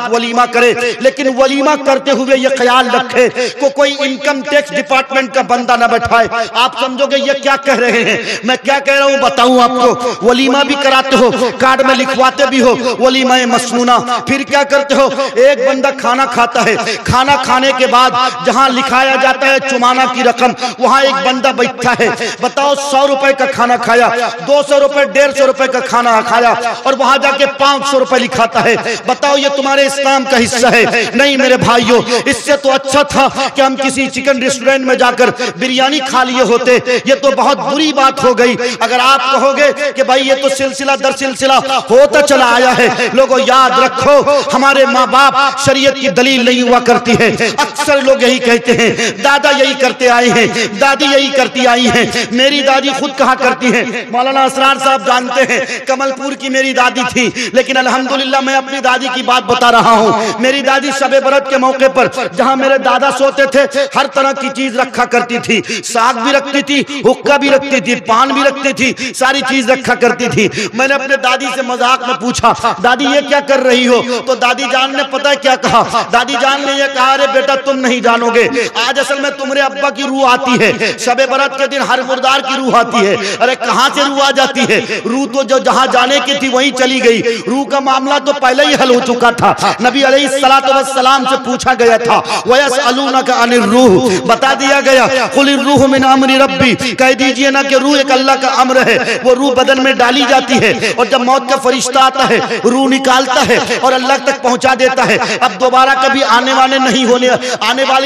वलीमा करे, लेकिन वलीमा करते हुए ये ख्याल रखे को कोई इनकम टैक्स डिपार्टमेंट का बंदा न बैठाए। आप समझोगे ये क्या कह रहे हैं, मैं क्या कह रहा हूं बताऊं आपको। वलीमा भी कराते हो, कार्ड में लिखवाते भी हो वलीमा मसनूना, फिर क्या करते हो, एक बंदा खाना खाता है, खाना खाने के बाद जहां लिखाया जाता है चुमाना की रकम, वहां एक बंदा बैठा है, बताओ 100 रुपए का खाना खाया, 200 रुपए 150 रुपए का खाना खाया और वहां जाके 500 रुपए लिखाता है। बताओ ये तुम्हारे इस्लाम का हिस्सा है? नहीं मेरे भाइयों, इससे तो अच्छा था कि हम किसी चिकन रेस्टोरेंट में जाकर बिरयानी खा लिए होते। ये तो बहुत बुरी बात हो गई। अगर आप कहोगे कि भाई ये तो सिलसिला दर सिलसिला होता चला आया है, लोगों याद रखो हमारे माँ बाप शरीयत की दलील नहीं हुआ करती है। अक्सर लोग यही कहते हैं दादा यही करते आए हैं, दादी यही करती आई हैं। मेरी दादी खुद कहा करती है, मौलाना असरार साहब जानते हैं कमलपुर की मेरी दादी थी, लेकिन अल्हम्दुलिल्लाह मैं अपनी दादी की बात बता रहा हूँ। मेरी दादी शबे बरत के मौके पर जहाँ मेरे दादा सोते थे हर तरह की चीज रखा करती थी, साग भी रखती थी, हुक्का भी रखती थी, पान भी रखती थी, सारी चीज रखा करती थी। मैंने अपने दादी से मजाक में पूछा दादी ये क्या कर रही हो, तो दादी जान ने पता है क्या कहा, दादी जान ने ये कहा अरे बेटा तुम नहीं जानोगे, आज असल में तुम्हारे अब्बा की रूह आती है, शबे बरत के दिन हर मुर्दार की रूह आती है। अरे कहां से रूह आ जाती है, रूह तो जो जहां जाने की थी वहीं चली गई। रूह का मामला तो पहले ही हल हो चुका था। नबी अलैहिस्सलातु वस्सलाम से पूछा गया था वयसअलूनका अनिर रूह, बता दिया गया कुलिर रूह मिन अम्रि रब्बी, कह दीजिए ना कि रूह एक अल्लाह का अम्र है। वो रूह बदन में डाली जाती है और जब मौत का फरिश्ता आता है रूह निकालता है और अल्लाह तक पहुंचा देता है। अब दोबारा कभी आने वाली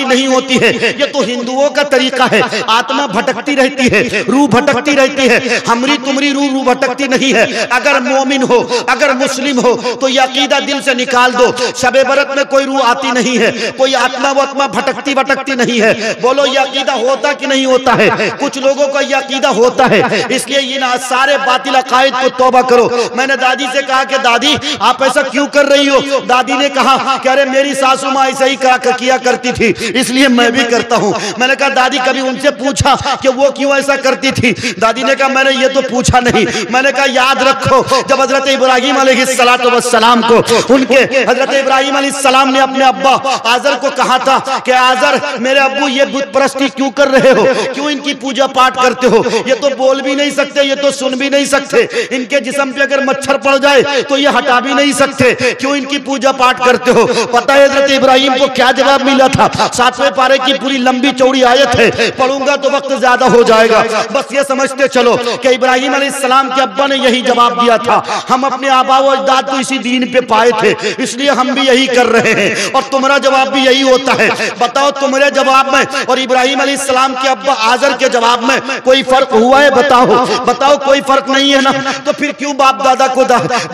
नहीं होती है। ये तो हिंदुओं का तरीका है, आत्मा भटकती रहती है, रूह भटकती रहती है, हमारी तुम्हारी रूह भटकती नहीं है। अगर मोमिन हो, अगर मुस्लिम हो तो ये अकीदा दिल से निकाल दो, शबे बरत में कोई रूह आती नहीं है, कोई आत्मा वत्मा भटकती नहीं है। बोलो ये अकीदा होता कि नहीं होता है? कुछ लोगों का ये अकीदा होता है, इसलिए ये सारे बातिल अकायद को तौबा करो। मैंने दादी से कहा कि दादी आप ऐसा क्यों कर रही हो? दादी ने कहा कि अरे मेरी सासू माँ ऐसा ही किया करती थी इसलिए मैं भी करता हूँ। मैंने कहा दादी कभी उनसे पूछा कि वो क्यों ऐसा करती थी? दादी ने कहा मैंने ये तो पूछा नहीं। मैंने कहा याद रखो जब हजरत इब्राहिम अलैहिस्सलातु वस्सलाम को उनके हजरत इब्राहिम अलैहिस्सलाम ने अपने अब्बा आजर को कहा था कि आजर मेरे अब्बू ये बुत परस्ती क्यों कर रहे हो, क्यों इनकी पूजा पाठ करते हो? ये तो बोल भी नहीं सकते, ये तो सुन भी नहीं सकते, इनके जिस्म पे अगर मच्छर पड़ जाए तो ये हटा भी नहीं सकते, क्यों इनकी पूजा पाठ करते हो? पता है हजरत इब्राहिम को क्या जवाब मिला था? 7वें पारे की पूरी लंबी चौड़ी आयत है, पढ़ूंगा तो वक्त ज्यादा हो जाएगा, बस ये समझते चलो कि इब्राहिम अलैहिस्सलाम के अब्बा ने यही जवाब दिया था, हम अपने आबा व अजदाद को इसी दीन पे पाए थे इसलिए हम भी यही कर रहे हैं और तुम्हारा जवाब भी यही होता है। बताओ तुम्हारे जवाब में और इब्राहिम अलैहिस्सलाम के अब्बा आजर के जवाब में कोई फर्क हुआ है? बताओ कोई फर्क नहीं है ना? तो फिर क्यों बाप दादा को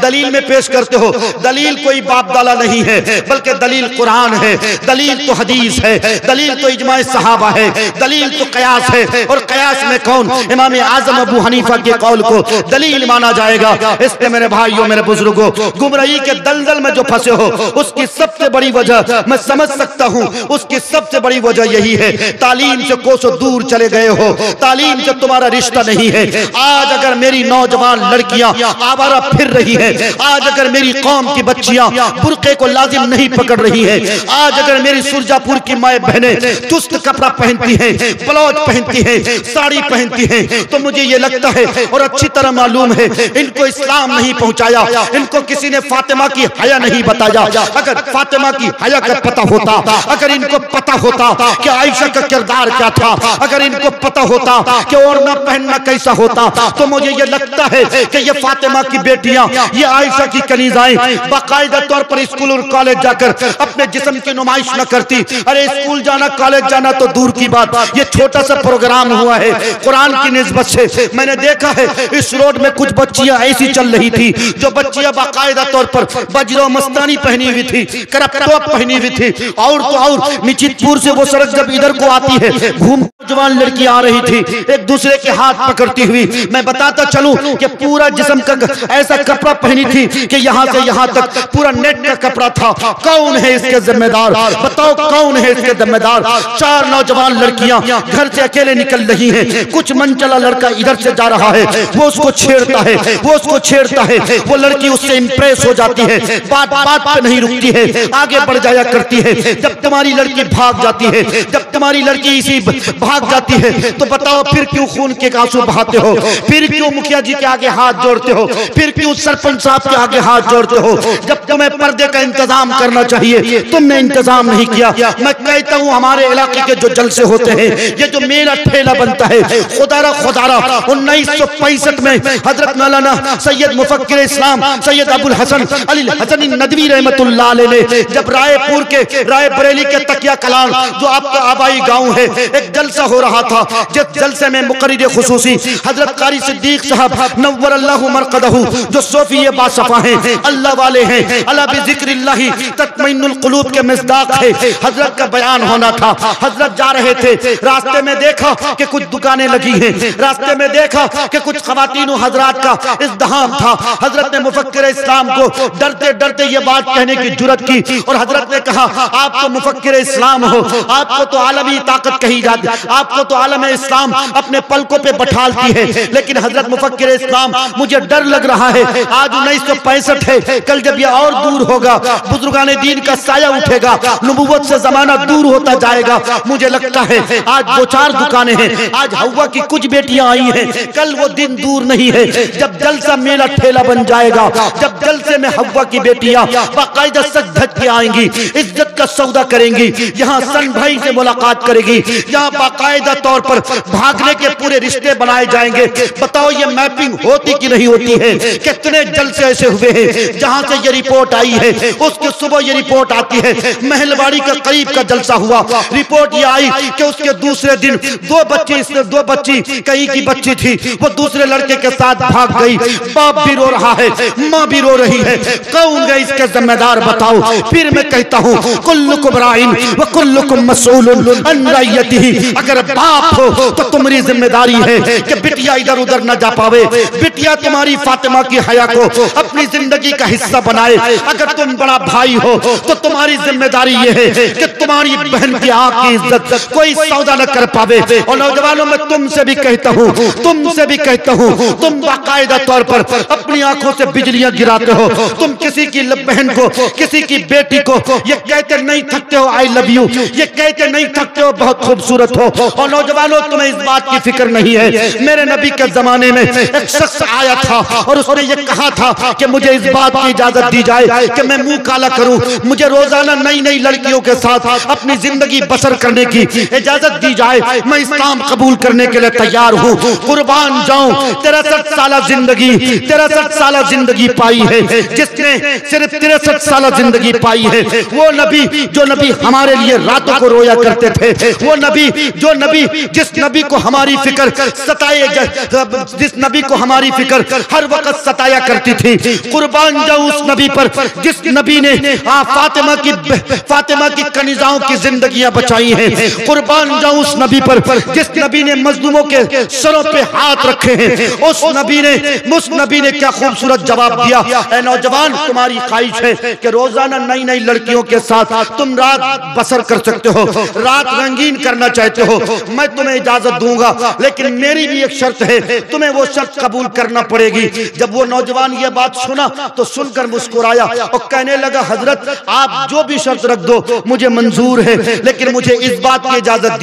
दलील में पेश करते हो? दलील कोई बाप दादा नहीं है, बल्कि दलील कुरान है, दलील तो हदीस है, दलील तो इजमाए सहाबा है, दलील तो कयास है। और कयास में कौन? इमाम आजम अबू हनीफा के कौल को दलील माना जाएगा। इसलिए मेरे भाइयों मेरे बुजुर्गों, गुमराही के दलदल में जो फंसे हो उसकी सबसे बड़ी वजह मैं समझ सकता हूँ, उसकी सबसे बड़ी वजह यही है तालीम से कोसों दूर चले गए हो, तालीम से तुम्हारा रिश्ता नहीं है। आज अगर मेरी नौजवान लड़कियां आवारा फिर रही है, आज अगर मेरी कौम की बच्चियां बुर्के को लाजिम नहीं पकड़ रही है, आज अगर मेरी सुरजापुर की माए बहनें चुस्त कपड़ा पहनती हैं, ब्लाउज पहनती हैं, साड़ी पहनती हैं, तो मुझे ये लगता है और अच्छी तरह मालूम है इनको इस्लाम नहीं पहुंचाया, इनको किसी ने फातिमा की हया नहीं बताया। अगर फातिमा की हया का पता होता, अगर इनको पता होता कि आयशा का किरदार क्या था, अगर इनको पता होता कि ओढ़ना पहनना कैसा होता, तो मुझे ये लगता है कि ये फातिमा की बेटियां, ये आयशा की कनीजाएं बाकायदा तौर पर स्कूल और कॉलेज जाकर अपने जिस्म की नुमाइश न करती। अरे स्कूल जाना कॉलेज जाना तो दूर की बात, ये छोटा सा प्रोग्राम हुआ है कुरान की निस्बत से। मैंने देखा है इस रोड में कुछ बच्चियां ऐसी चल रही थी जो बच्चियां बाकायदा तौर पर बजरो मस्तानी पहनी हुई थी, करप टॉप पहनी हुई थी, और तो और निचितपुर से वो सड़क जब इधर को आती है घूम जवान लड़की आ रही थी, एक दूसरे के हाथ पकड़ती हुई। मैं बताता चलूं कि पूरा जिस्म का ऐसा कपड़ा पहनी थी कि यहाँ से यहाँ तक पूरा नेट का कपड़ा था। कौन है इसके जिम्मेदार? बताओ कौन है इसके जिम्मेदार? 4 नौजवान लड़कियां घर से अकेले निकल रही हैं। कुछ मनचला लड़का इधर से जा रहा है, वो उसको छेड़ता है, वो उसको छेड़ता है। वो लड़की उससे इंप्रेस हो जाती है, बात बात पे नहीं रुकती है, आगे बढ़ जाया करती है। जब तुम्हारी लड़की भाग जाती है, जब तुम्हारी लड़की इसी भाग जाती है, तो बताओ फिर क्यों खून के आंसू बहाते हो? फिर क्यों मुखिया जी के आगे हाथ जोड़ते हो? फिर क्यों सरपंच साहब के आगे हाथ जोड़ते हो? जब तुम्हें पर्दे का इंतजाम करना चाहिए, तुमने इंतजाम नहीं किया। मैं कहता हूँ हमारे इलाके के जो जलसे होते हैं, ये जो मेरा ठेला बनता है, खुदारा 1965 में हजरत मौलाना सैयद मुफक्किर इस्लाम सैयद अबुल हसन अली हसनी नदवी रहमतुल्लाह अलैह ने जब रायपुर के रायबरेली के तकिया कलां जो आपका आबाई गांव है, एक जलसा हो रहा था, जिस जलसे में मुकर्रिर खुसूसी हजरत कारी सिद्दीक साहब नव्वरल्लाहु मरकदहू जो सूफी बासफा हैं, अल्लाह वाले हैं, अला बिज़िक्रिल्लाहि तत्मइन्नुल कुलूब के मिस्दाक है, हजरत का बयान होना था। हजरत जा रहे थे, रास्ते में देखा कि कुछ दुकानें लगी हैं, रास्ते में देखा कि कुछ खवातीन हजरात का इज़्दिहाम था। हजरत ने मुफक्किर इस्लाम को डरते डरते ये बात कहने की जुर्रत की और हजरत ने कहा, आप तो मुफक्किर इस्लाम हो, आपको तो आलमी ताकत कही जाती, आपको तो आलम इस्लाम अपने पलकों पे बैठालती है। लेकिन हजरत मुफक्किर इस्लाम, मुझे डर लग रहा है, आज 1965 है, कल जब ये और दूर होगा, बुजुर्गाने दीन का साया उठेगा, नबुव्वत से जमाना दूर होता जाएगा। मुझे लगता है आज 2-4 दुकानें हैं, आज हव्वा की कुछ बेटियां आई हैं, कल वो दिन दूर नहीं है जब जलसा मेला ठेला बन जाएगा, जब जलसे में हव्वा की बेटियां बाकायदा सज धज के आएंगी, इज्जत का सौदा करेंगी, यहाँ सन भाई से मुलाकात करेगी, यहाँ बाकायदा तौर पर भागने के पूरे रिश्ते बनाए जाएंगे। बताओ ये मैपिंग होती कि नहीं होती है? कितने जलसे ऐसे हुए हैं जहां से ये रिपोर्ट आई है, उसके सुबह ये रिपोर्ट आती है। महलवाड़ी का करीब का जलसा हुआ, रिपोर्ट ये आई कि उसके दूसरे दिन 2 बच्ची कहीं की बच्ची थी, वो दूसरे लड़के के साथ भाग गई। बाप भी रो रहा है, माँ भी रो रही है, कौन है इसके जिम्मेदार? बताओ। फिर मैं कहता हूँ कुल्लुकुम राइन व कुल्लुकुम मसऊलुन अन रइयतिही। अगर बाप हो तो तुम्हारी जिम्मेदारी है कि बिटिया इधर उधर न जा पावे, बिटिया तुम्हारी फातिमा की हया को अपनी जिंदगी का हिस्सा बनाए। अगर तुम बड़ा भाई हो तो तुम्हारी जिम्मेदारी ये है कि तुम्हारी बहन की आंख की इज्जत कोई सौदा न कर पावे। और नौजवानों, मैं तुमसे भी कहता हूँ, तुम बाकायदा तौर पर अपनी आंखों से बिजलियां गिराते हो। तुम किसी की बहन को, किसी की बेटी को ये कहते नहीं थकते हो आई लव यू, ये कहते नहीं थकते हो बहुत खूबसूरत हो। और नौजवानों, तुम्हें इस बात की फिक्र नहीं है। मेरे नबी के जमाने में एक शख्स आया था और उसने ये कहा था कि मुझे इस बात की इजाजत दी जाए कि मैं मुंह काला करूं, मुझे रोजाना नई नई लड़कियों के साथ अपनी जिंदगी बसर करने की इजाजत दी जाए, मैं इस्लाम कबूल करने के लिए तैयार हूँ, कुर्बान जाऊं। 63 साल जिंदगी पाई है, जिसने सिर्फ 63 साल जिंदगी पाई है। वो नबी जो नबी हमारे लिए रातों को रोया करते थे, वो नबी जो नबी जिस नबी को हमारी फिक्र सताए, जिस नबी को हमारी फिक्र हर वक्त सताया करती थी। कुर्बान जाऊं उस नबी पर जिस नबी ने फातिमा की कनीजाओं की जिंदगियां बचाई हैं। कुर्बान जाऊं उस नबी पर जिस नबी ने मजलूमों के सरों पे हाथ रखे हैं। उस नबी ने क्या खूबसूरत जवाब दिया। ऐ नौजवान, तुम्हारी ख्वाहिश है कि रोजाना नई नई लड़कियों के साथ तुम रात बसर कर सकते हो, रात रंगीन करना चाहते हो, मैं तुम्हें इजाजत दूंगा, लेकिन मेरी भी एक शर्त है, तुम्हें वो शर्त कबूल करना पड़ेगी। जब वो नौजवान ये बात सुना तो सुनकर मुस्कुराया और कहने लगा, हजरत आप जो भी शर्त रख दो मुझे मंजूर है, लेकिन मुझे इस बात की इजाजत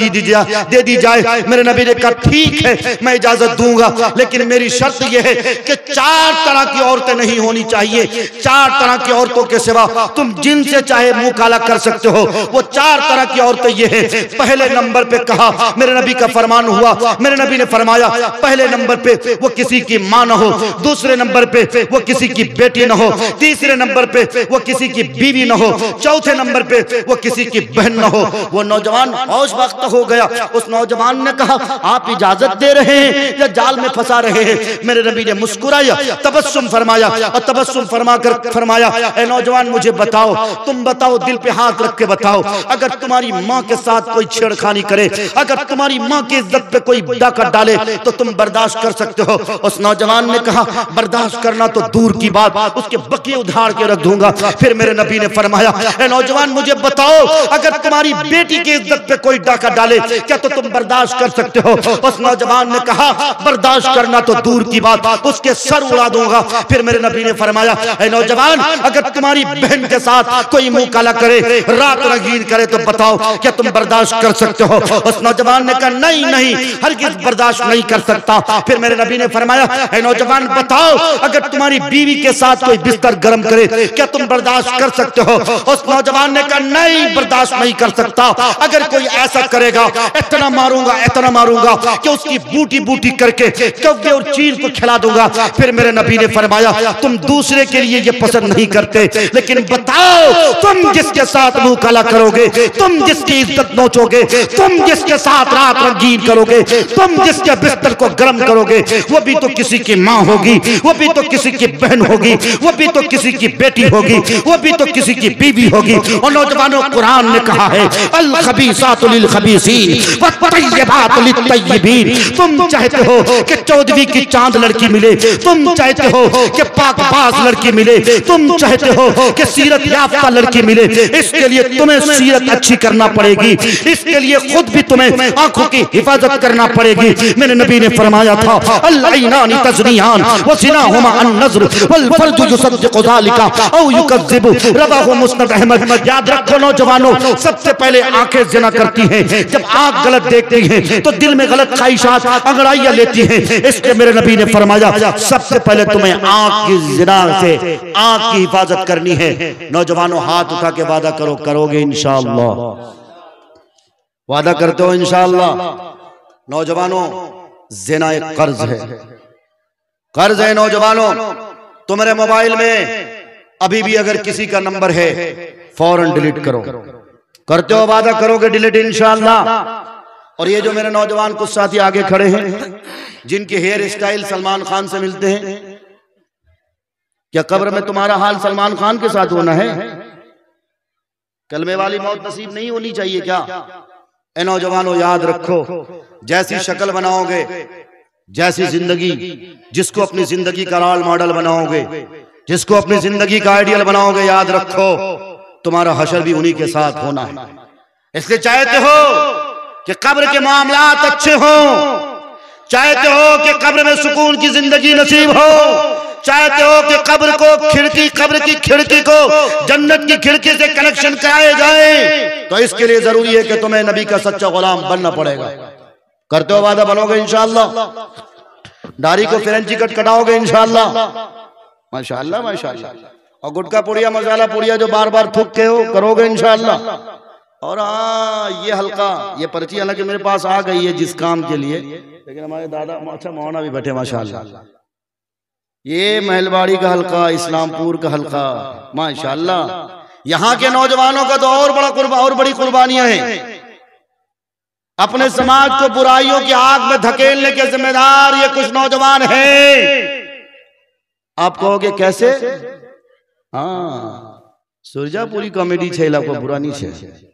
दे दी जाए। मेरे नबी ने कहा ठीक है, मैं इजाजत दूंगा, लेकिन मेरी शर्त यह है कि 4 तरह की औरतें नहीं होनी चाहिए। 4 तरह की औरतों के सिवा तुम जिनसे चाहे मुंह काला कर सकते हो। वो 4 तरह की औरतें ये हैं। पहले नंबर पे कहा, मेरे नबी का फरमान हुआ, मेरे नबी ने फरमाया पहले नंबर पे वो किसी की मां न हो, दूसरे नंबर पे वो किसी की बेटी न हो, तीसरे नंबर पे वो किसी की बीवी न हो, चौथे नंबर पे वो किसी की बहन न हो। वो नौजवान होश वक्त हो गया। उस नौजवान ने कहा, आप इजाजत दे रहे हैं या जाल में फंसा रहे हैं? मेरे नबी ने मुस्कुराया, तबस्सुम फरमाया और तबस्सुम फरमाया, ए नौजवान मुझे बताओ, तुम बताओ, दिल पे हाथ रख के बताओ, अगर तुम्हारी माँ के साथ कोई छेड़खानी करे, अगर तुम्हारी माँ की इज्जत पे कोई डाका डाले तो तुम बर्दाश्त कर सकते हो। उस नौजवान ने कहा बर्दाश्त करना तो दूर की बात, उसके बकिए उधार के रख दूंगा। फिर मेरे नबी ने फरमाया, ए नौजवान मुझे बताओ, अगर तुम्हारी बेटी की इज्जत पे कोई डाका डाले क्या तो तुम बर्दाश्त कर सकते हो? उस नौजवान ने कहा बर्दाश्त करना तो दूर की बात, उसके सर उड़ा दूंगा। फिर मेरे नबी ने फरमाया, ए नौजवान अगर तुम्हारी बहन के साथ कोई मुंह काला करे, रात रंगीन करे तो बताओ क्या तुम बर्दाश्त कर सकते हो? उस नौजवान ने कहा नहीं नहीं, हरगिज़ बर्दाश्त नहीं कर सकता। फिर मेरे नबी ने फरमाया, ए नौजवान बताओ, अगर तुम्हारी बीवी के साथ कोई बिस्तर गर्म करे क्या तुम बर्दाश्त कर सकते हो? उस नौजवान ने कहा नहीं, बर्दाश्त नहीं कर सकता। अगर कोई ऐसा करेगा इतना मारूंगा कि उसकी बूटी बूटी करके कव्वे और चील को खिला दूंगा। फिर मेरे नबी ने फरमाया, तुम दूसरे के लिए ये पसंद नहीं करते, लेकिन बताओ तुम जिसके साथ मुंह काला करोगे, तुम जिसकी इज्जत नोचोगे, तुम जिसके साथ रात रंगीन करोगे, तुम जिसके बिस्तर को गर्म करोगे, वो भी तो किसी की माँ होगी, वो भी तो किसी की बहन होगी, वो भी तो किसी की बेटी होगी, वो भी तो किसी की बीवी होगी। और नौजवानों, कुरान ने कहा है अल खबीसातु लिल खबीसीन वत्तय्यबातु लित्तय्यबीन। तुम चाहते हो कि 14वीं की चांद लड़की मिले, तुम चाहते हो कि पाकबाज लड़की मिले, तुम चाहते हो कि सीरत याफ्ता लड़की मिले, इसके लिए तुम्हें सीरत अच्छी करना पड़ेगी, इसके लिए खुद भी तुम्हें आंखों की हिफाजत करना पड़ेगी। मेरे नबी ने फरमाया था अल-ऐनानी तज़नियान व ज़िनाहुमा अन-नज़्र वल फर्जु युसद्दिक़ु ज़ालिका औ युकज़्ज़िबु। रवाहु मुस्नद अहमद। याद रखो नौजवानों, सबसे पहले आंखें ज़िना करती हैं। जब आंख गलत देखती है तो दिल में गलत ख्वाहिशात अंगड़ाइयां लेती हैं। इसलिए मेरे नबी ने फरमाया सबसे पहले तुम्हें आंख की ज़िना से आंख की हिफाजत करनी है। नौजवानों, हाथ उठा के वादा करो, करोगे इंशाअल्लाह? वादा करते हो इंशाअल्लाह? नौजवानों, ज़िना एक कर्ज है, कर्ज है। नौजवानों, तुम्हारे मोबाइल में अभी भी अगर किसी का नंबर है फौरन डिलीट करो। करते हो? वादा करोगे डिलीट इंशाअल्लाह? और ये जो मेरे नौजवान कुछ साथी आगे खड़े हैं जिनके हेयर स्टाइल सलमान खान से मिलते हैं, क्या कब्र में तुम्हारा हाल सलमान खान के साथ होना है? कलमे वाली मौत नसीब नहीं होनी चाहिए क्या? ए नौजवानों, याद रखो, जैसी शक्ल बनाओगे, जैसी जिंदगी, जिसको अपनी जिंदगी का रोल मॉडल बनाओगे, जिसको अपनी जिंदगी का आइडियल बनाओगे, याद रखो तुम्हारा हशर भी उन्हीं के साथ होना है। इसलिए चाहते हो कि कब्र के मामलात अच्छे हों, चाहते हो कि कब्र में सुकून की जिंदगी नसीब हो, चाहते हो कि कब्र की खिड़की को जन्नत की खिड़की से कनेक्शन कराए जाए, तो इसके लिए जरूरी है कि तुम्हें नबी का सच्चा गुलाम बनना पड़ेगा। करते हो? वादा बनोगे इंशाअल्लाह? दाढ़ी को फ्रेंची कट कटाओगे इंशाअल्लाह? माशाअल्लाह माशाअल्लाह। और गुटका पुड़िया, मसाला पुड़िया जो बार बार थूक के हो, करोगे इंशाअल्लाह? और हाँ, ये हल्का, ये पर्ची हालांकि मेरे पास आ गई है जिस काम के लिए, लेकिन हमारे दादा अच्छा मौना भी बैठे माशाअल्लाह। ये महलबाड़ी का हल्का, इस्लामपुर का हल्का, माशाअल्लाह। यहाँ के नौजवानों का तो और बड़ी कुर्बानियां हैं। अपने समाज को बुराइयों की आग में धकेलने के जिम्मेदार ये कुछ नौजवान हैं। आप कहोगे कैसे? हाँ, सुरजापुरी कॉमेडी छेला को बुरा नहीं छे।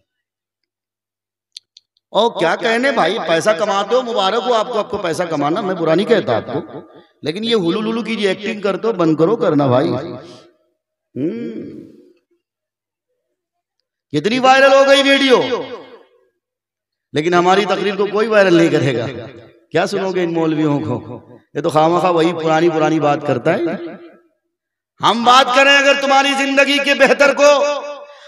और क्या कहने भाई, पैसा कमाते हो, मुबारक हो आपको, आपको पैसा कमाना, मैं बुरा नहीं कहता आपको, लेकिन ये हुलू लुलू की जो एक्टिंग करते हो बंद करो करना भाई। कितनी वायरल हो गई वीडियो, लेकिन हमारी तकरीर को कोई वायरल नहीं करेगा। क्या सुनोगे इन मौलवियों को? ये तो खामखा वही पुरानी बात करता है। हम बात करें अगर तुम्हारी जिंदगी के बेहतर को,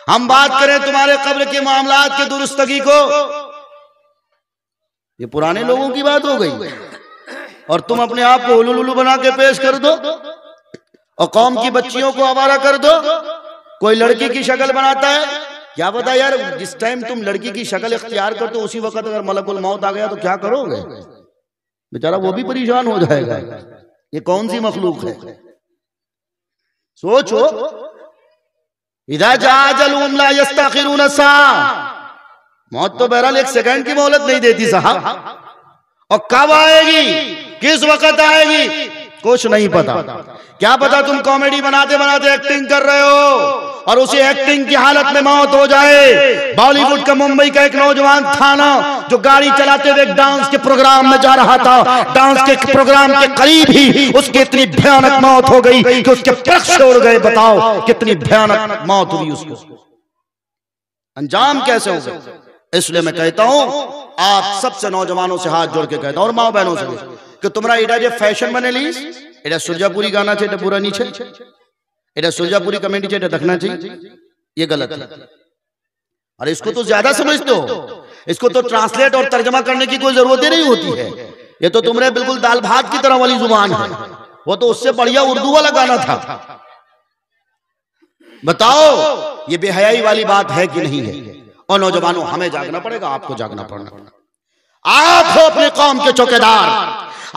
हम बात करें तुम्हारे कब्र के मामलात के दुरुस्तगी को, ये पुराने लोगों की बात हो गई। और तुम अपने आप को हुलुलुलु बना के पेश कर दो और कौम की बच्चियों को आवारा कर दो। कोई लड़की की शक्ल बनाता है, क्या पता यार जिस टाइम तुम लड़की की शक्ल इख्तियार करते हो उसी वक्त अगर मलकुल मौत आ गया तो क्या करोगे? बेचारा वो भी परेशान हो जाएगा। ये कौन सी मखलूक है? सोचो, इदा जाअ अजलुहुम ला यस्तखिरून सा, मौत तो बहरहाल एक सेकंड की मोहलत नहीं देती साहब। और कब आएगी, किस वक्त आएगी, कुछ नहीं पता। क्या पता तुम कॉमेडी बनाते बनाते एक्टिंग कर रहे हो और उसे एक्टिंग की हालत में मौत हो जाए। बॉलीवुड का मुंबई का एक नौजवान था ना, जो गाड़ी चलाते हुए डांस के प्रोग्राम में जा रहा था, डांस के प्रोग्राम के करीब ही उसकी इतनी भयानक मौत हो गई कि उसके पृष्ठ उड़ गए। बताओ कितनी भयानक मौत हुई उसको, अंजाम कैसे हो गया। इसलिए मैं कहता हूं, आप सबसे नौजवानों से हाथ जोड़ के कहता हूं और माँ बहनों से कि तुम्हारा इडा जो फैशन बने लीस एटा सुरजापुरी गाना चाहिए पूरा नीचे, एटा सुरजापुरी कमेटी चाहिए देखना चाहिए, ये गलत है। अरे इसको तो ज्यादा समझते हो, इसको तो ट्रांसलेट और तर्जमा करने की कोई जरूरत ही नहीं होती है। ये तो तुम्हारे बिल्कुल दाल भात की तरह वाली जुबान है, वो तो उससे बढ़िया उर्दू वाला गाना था। बताओ ये बेहयाई वाली बात है कि नहीं है। और नौजवानों हमें जागना पड़ेगा, आपको जागना पड़ना। आप हो अपने कौम के चौकीदार,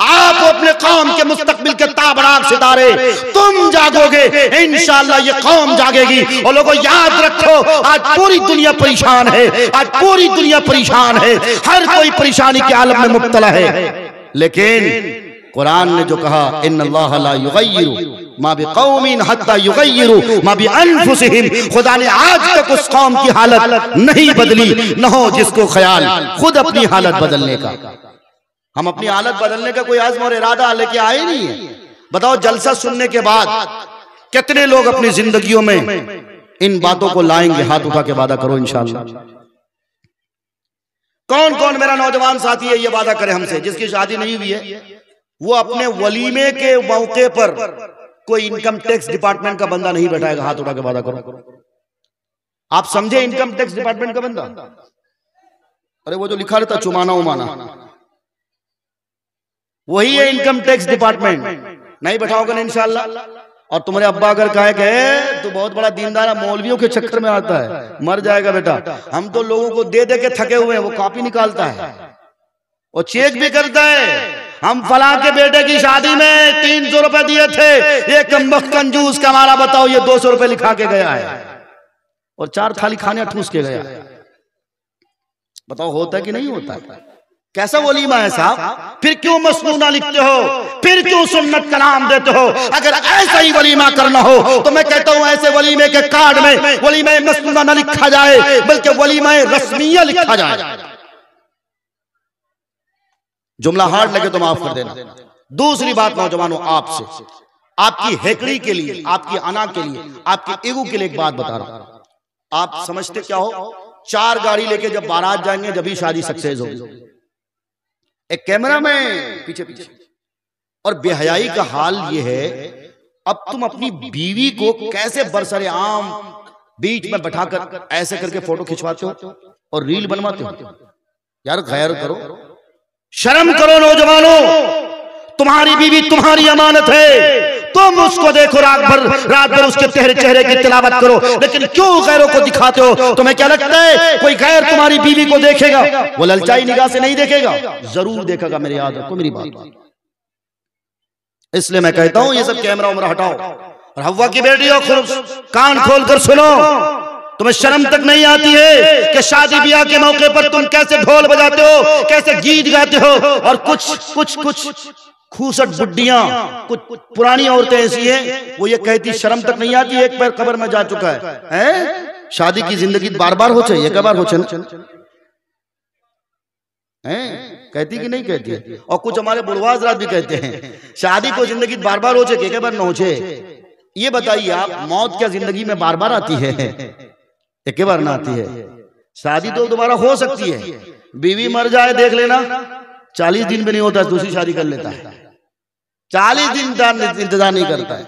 आप हो अपने कौम के मुस्तकबिल के ताबड़ाक सितारे। तुम जागोगे इंशाअल्लाह ये कौम जागेगी। और लोगों याद रखो, आज पूरी दुनिया परेशान है, आज पूरी दुनिया परेशान है, हर कोई परेशानी के आलम में मुब्तला है। लेकिन कुरान ने जो कहा इन्नल्लाह ला युगय्यिरु मा बिकौमिन हत्ता युगय्यिरु मा बिअनफुसिहिम, खुदा ने आज तक उस कौम की हालत नहीं बदली, न हो जिसको ख्याल खुद अपनी हालत बदलने का। हम अपनी हालत बदलने का कोई आज़्म और इरादा लेके आए नहीं है। बताओ जलसा सुनने के बाद कितने लोग अपनी जिंदगियों में इन बातों को लाएंगे? हाथ उठा के वादा करो इंशाअल्लाह। कौन कौन मेरा नौजवान साथी है ये वादा करे हमसे, जिसकी शादी नहीं हुई है, वो अपने वलीमे के मौके पर कोई इनकम टैक्स डिपार्टमेंट का बंदा नहीं बैठाएगा। हाथ उठा के वादा करो। आप समझे इनकम टैक्स डिपार्टमेंट का बंदा? अरे वो जो लिखा रहता चुमाना उमाना, वही है इनकम टैक्स डिपार्टमेंट। नहीं बैठाओगे ना इंशाअल्लाह। और तुम्हारे अब्बा अगर कहे कि तू बहुत बड़ा दीनदार है, मौलवियों के चक्कर में आता है, मर जाएगा बेटा। हम तो लोगों को दे दे के थके हुए हैं। वो कॉपी निकालता है, वो चेक भी करता है। हम फला के बेटे की शादी में 300 रुपए दिए थे, ये कमबख्त कंजूस का मारा बताओ ये 200 रुपए लिखा के गया है और 4 थाली खाने ठूस के गया। बताओ होता है कि नहीं होता है? कैसा वलीमा है साहब? फिर क्यों मसनूना लिखते हो? फिर क्यों सुन्नत का नाम देते हो? अगर ऐसा ही वलीमा करना हो तो मैं कहता हूं ऐसे वलीमे के कार्ड में वलीमा मसनूना न लिखा जाए, बल्कि वलीमा रस्मिया लिखा जाए। जुमला हार्ड लगे तो माफ कर देना। दूसरी बात नौजवानों, आपसे आपकी हेकड़ी के लिए, आपकी अना के लिए, आपके ईगो के लिए एक बात बता रहा हूं। आप समझते क्या हो? 4 गाड़ी लेके जब बारात जाएंगे जब ही शादी सक्सेस होगी। एक कैमरा में पीछे पीछे। और बेहयाई का हाल ये है, अब तुम अपनी बीवी को कैसे बरसरे आम बीच में बैठाकर ऐसे करके फोटो खिंचवाते हो और रील बनवाते हो। यार गैर करो, शर्म करो नौजवानों। तुम्हारी बीवी तुम्हारी अमानत है, तुम उसको देखो रात भर उसके चेहरे की तिलावत करो, लेकिन क्यों गैरों को दिखाते हो? तुम्हें क्या लगता है कोई गैर तुम्हारी बीवी को देखेगा? वो ललचाई निगाह से नहीं देखेगा, जरूर देखेगा। मेरी याद रखो मेरी बात। इसलिए मैं कहता हूं ये सब कैमरा उमरा हटाओ। और हव्वा की बेटी हो, कान खोलकर सुनो। तुम्हें शर्म तक नहीं आती है कि शादी ब्याह के मौके पर तुम कैसे ढोल बजाते हो, कैसे गीत गाते हो। और कुछ खूसट बुड्डियां, कुछ पुरानी औरतें ऐसी हैं, वो ये कहती शर्म तक नहीं आती, एक पैर कब्र में जा चुका है। शादी की जिंदगी बार बार हो चाहिए, एक बार हो चाहिए, कहती कि नहीं कहती है? और कुछ हमारे बुढ़वा हज़रात भी कहते हैं शादी को जिंदगी बार बार हो चाहिए, एक बार न हो चाहिए। ये बताइए आप, मौत क्या जिंदगी में बार बार आती है? एक बार ना आती है। शादी तो दोबारा हो सकती है। बीवी मर जाए देख लेना, 40 दिन भी नहीं होता दूसरी शादी कर लेता है। 40 दिन इंतजार नहीं करता है,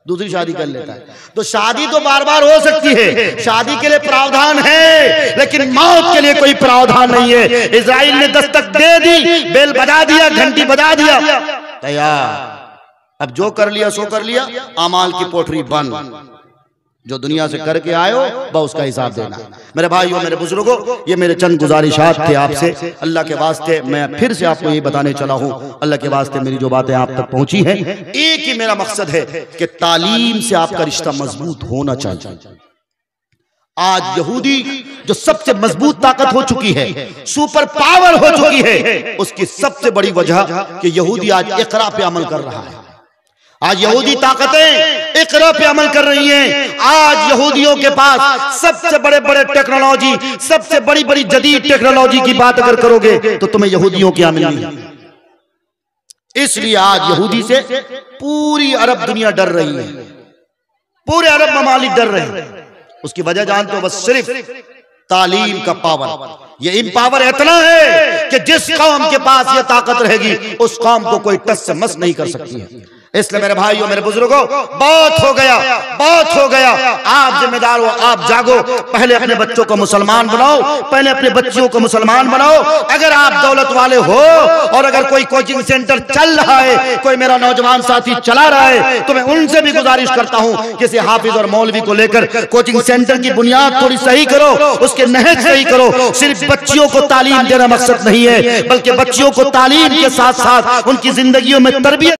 दूसरी शादी कर लेता है। तो शादी तो बार बार हो सकती है, शादी के लिए प्रावधान है, लेकिन मौत के लिए कोई प्रावधान नहीं है। इजराइल ने दस्तक दे दी, बेल बजा दिया, घंटी बजा दिया, तैयार। अब जो कर लिया सो कर लिया, अमाल की पोटरी बंद। जो दुनिया से करके आयो बा उसका हिसाब देना। मेरे भाइयों, मेरे बुजुर्गों, ये मेरे चंद गुजारिशात थे आपसे। अल्लाह के वास्ते मैं फिर से आपको ये बताने चला हूँ, अल्लाह के वास्ते मेरी जो बातें आप तक पहुंची हैं, एक ही मेरा मकसद है कि तालीम से आपका रिश्ता मजबूत होना चाहिए। आज यहूदी जो सबसे मजबूत ताकत हो चुकी है, सुपर पावर हो चुकी है, उसकी सबसे बड़ी वजह कि यहूदी आज इकरा पे अमल कर रहा है। आज यहूदी ताकतें इकरा पे अमल कर रही हैं। आज यहूदियों के पास सबसे बड़े बड़े टेक्नोलॉजी, सबसे बड़ी बड़ी जदीद टेक्नोलॉजी की बात अगर करोगे तो तुम्हें यहूदियों की आमिल नहीं। इसलिए आज यहूदी से पूरी अरब दुनिया डर रही है, पूरे अरब ममालिक डर रहे हैं। उसकी वजह जानते हो? बस सिर्फ तालीम का पावर। ये इम्पावर इतना है कि जिस कौम के पास ये ताकत रहेगी उस कौम को कोई टस से मस नहीं कर सकती है। इसलिए मेरे भाइयों, मेरे बुजुर्गों, बहुत हो गया, बहुत हो गया। आप जिम्मेदार हो, आप जागो। पहले अपने बच्चों को मुसलमान बनाओ, पहले अपने बच्चियों को मुसलमान बनाओ। अगर आप दौलत वाले हो और अगर कोई कोचिंग सेंटर चल रहा है, कोई मेरा नौजवान साथी चला रहा है, तो मैं उनसे भी गुजारिश करता हूं किसी हाफिज और मौलवी को लेकर कोचिंग सेंटर की बुनियाद थोड़ी सही करो, उसके नहज सही करो। सिर्फ बच्चियों को तालीम देना मकसद नहीं है, बल्कि बच्चियों को तालीम के साथ साथ उनकी जिंदगियों में तरबियत